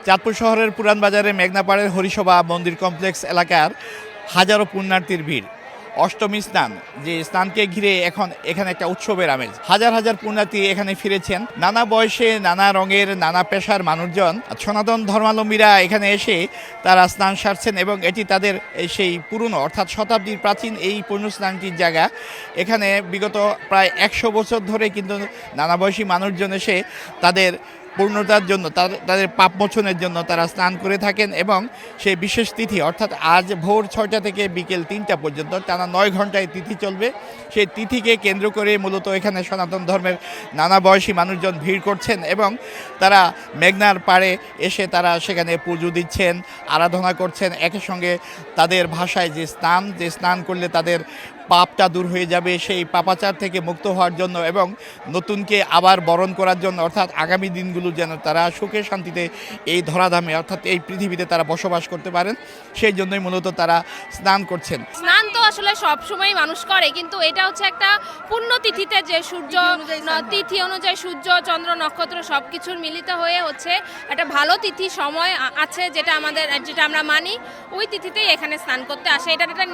চাঁদপুর শহরের পুরান বাজারে মেঘনাপাড়ের হরিসভা মন্দির কমপ্লেক্স এলাকার হাজারো পুণ্যার্থীর ভিড়। অষ্টমী স্নান, যে স্নানকে ঘিরে এখন এখানে একটা উৎসবের আমেজ। হাজার হাজার পুণ্যার্থী এখানে ফিরেছেন, নানা বয়সে, নানা রঙের, নানা পেশার মানুষজন। সনাতন ধর্মাবলম্বীরা এখানে এসে তারা স্নান সারছেন এবং এটি তাদের সেই পুরনো অর্থাৎ শতাব্দীর প্রাচীন এই পুণ্যস্নানটির জায়গা। এখানে বিগত প্রায় 100 বছর ধরে কিন্তু নানা বয়সী মানুষজন এসে তাদের পূর্ণতার জন্য, তাদের পাপ মোচনের জন্য তারা স্নান করে থাকেন এবং সেই বিশেষ তিথি অর্থাৎ আজ ভোর 6টা থেকে বিকেল 3টা পর্যন্ত টানা 9 ঘন্টায় তিথি চলবে। সেই তিথিকে কেন্দ্র করে মূলত এখানে সনাতন ধর্মের নানা বয়সী মানুষজন ভিড় করছেন এবং তারা মেঘনার পাড়ে এসে তারা সেখানে পুজো দিচ্ছেন, আরাধনা করছেন। একই সঙ্গে তাদের ভাষায় যে স্নান করলে তাদের পাপটা দূর হয়ে যাবে, সেই পাপাচার থেকে মুক্ত হওয়ার জন্য এবং নতুনকে আবার বরণ করার জন্য, অর্থাৎ আগামী দিনগুলো যেন তারা সুখে শান্তিতে এই ধরাধামে অর্থাৎ এই পৃথিবীতে তারা বসবাস করতে পারেন, সেই জন্যই মূলত তারা স্নান করছেন। স্নান তো আসলে সব সময় মানুষ করে, কিন্তু এটা হচ্ছে একটা পুণ্যতিথিতে যে সূর্য তিথি অনুযায়ী সূর্য, চন্দ্র, নক্ষত্র সবকিছুর মিলিত হয়ে হচ্ছে একটা ভালো তিথি সময় আছে, যেটা আমরা মানি। ওই তিথিতেই এখানে স্নান করতে আসে। এটার একটা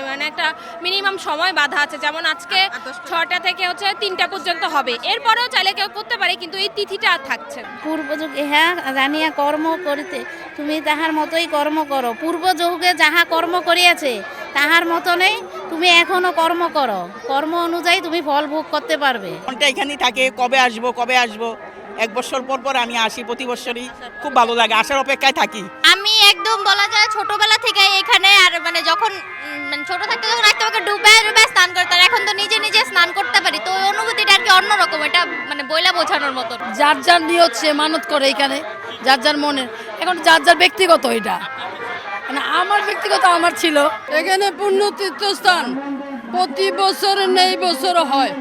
মানে একটা মিনিমাম সময় বাধা আছে, যেমন আজকে 6টা থেকে হচ্ছে 3টা পর্যন্ত হবে। এরপরেও চাইলে কেউ করতে পারে, কিন্তু এই তিথিটা আর থাকছে। পূর্বযুগ ইহা জানিয়া কর্ম করিতে তুমি তাহার মতোই কর্ম করো। পূর্ব যুগে যাহা কর্ম করিয়াছে তাহার মতনই তুমি এখনো কর্ম করো। কর্ম অনুযায়ী তুমি ফল ভোগ করতে পারবে। এখানেই থাকে, কবে আসবো 1 বছর পর আমি আসি, প্রতি বছরই খুব ভালো লাগে, আসার অপেক্ষায় থাকি। আমি একদম বলা যায় ছোটবেলা থেকে এখানে, আর মানে যখন ছোট থাকতে যখন আসতে আমাকে ডুবে স্নান করতে, আর এখন তো নিজে স্নান করতে পারি, তো ওই অনুভূতিটা আর কি অন্যরকম। এটা মানে বইলা বোঝানোর মতো। যার যার নিয়ত সে মানত করে এখানে, যার যার মনে। এখন যার যার ব্যক্তিগত, এটা মানে আমার ব্যক্তিগত আমার ছিল। এখানে পূর্ণ তীর্থস্থান প্রতি বছর নেই, বছর হয়,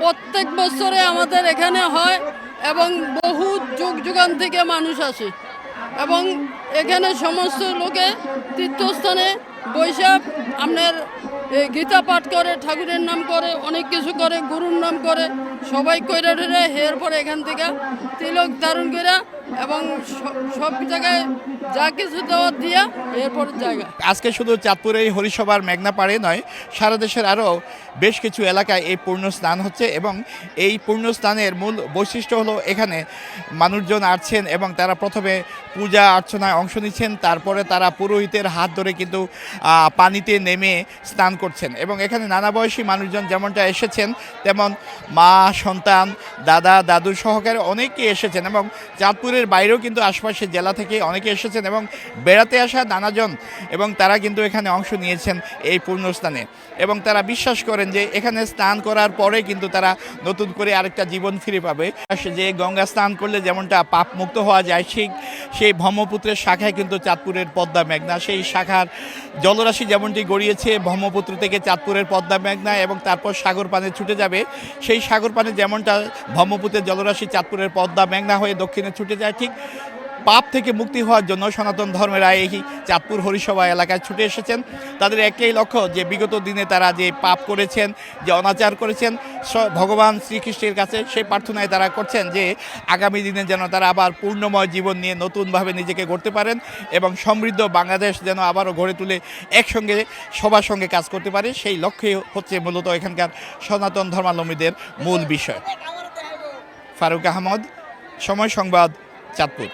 প্রত্যেক বছরে আমাদের এখানে হয় এবং বহু যুগান থেকে মানুষ আসে এবং এখানে সমস্ত লোকে তীর্থস্থানে বৈশাখ আপনার গীতা পাঠ করে, ঠাকুরের নাম করে, অনেক কিছু করে, গুরুর নাম করে, সবাই কইরা ঠেরে এরপরে এখান থেকে তিলক ধারণ করে এবং সব জায়গায় যা কিছু দেওয়ার দিয়া এরপর জায়গা। আজকে শুধু চাঁদপুর এই হরিসভার মেঘনাপাড়ে নয়, সারা দেশের আরও বেশ কিছু এলাকায় এই পূর্ণ স্নান হচ্ছে এবং এই পূর্ণ স্নানের মূল বৈশিষ্ট্য হলো এখানে মানুষজন আসছেন এবং তারা প্রথমে পূজা অর্চনায় অংশ নিচ্ছেন, তারপরে তারা পুরোহিতের হাত ধরে কিন্তু পানিতে নেমে স্নান করছেন এবং এখানে নানা বয়সী মানুষজন যেমনটা এসেছেন তেমন মা, সন্তান, দাদা, দাদু সহকারে অনেকে এসেছেন এবং চাঁদপুরের বাইরেও কিন্তু আশপাশের জেলা থেকে অনেকে এসেছেন এবং বেড়াতে আসা নানাজন এবং তারা কিন্তু এখানে অংশ নিয়েছেন এই পূর্ণস্থানে এবং তারা বিশ্বাস করেন যে এখানে স্নান করার পরে কিন্তু তারা নতুন করে আরেকটা জীবন ফিরে পাবে। যে গঙ্গা স্নান করলে যেমনটা পাপ মুক্ত হওয়া যায়, সেই ব্রহ্মপুত্রের শাখায় কিন্তু চাঁদপুরের পদ্মা মেঘনা, সেই শাখার জলরাশি যেমনটি গড়িয়েছে ব্রহ্মপুত্র থেকে চাঁদপুরের পদ্মা মেঘনা এবং তারপর সাগর পানে ছুটে যাবে, সেই সাগর পানে যেমনটা ব্রহ্মপুত্রের জলরাশি চাঁদপুরের পদ্মা মেঘনা হয়ে দক্ষিণে ছুটে যায়, ঠিক পাপ থেকে মুক্তি হওয়ার জন্য সনাতন ধর্মেরা এই চাঁদপুর হরিসভা এলাকায় ছুটে এসেছেন। তাদের একটাই লক্ষ্য যে বিগত দিনে তারা যে পাপ করেছেন, যে অনাচার করেছেন, ভগবান শ্রীকৃষ্ণের কাছে সেই প্রার্থনায় তারা করছেন যে আগামী দিনে যেন তারা আবার পূর্ণময় জীবন নিয়ে নতুনভাবে নিজেকে গড়তে পারেন এবং সমৃদ্ধ বাংলাদেশ যেন আবারও গড়ে তুলে একসঙ্গে সবার সঙ্গে কাজ করতে পারে। সেই লক্ষ্যই হচ্ছে মূলত এখানকার সনাতন ধর্মাবলম্বীদের মূল বিষয়। ফারুক আহমদ, সময় সংবাদ, চাঁদপুর।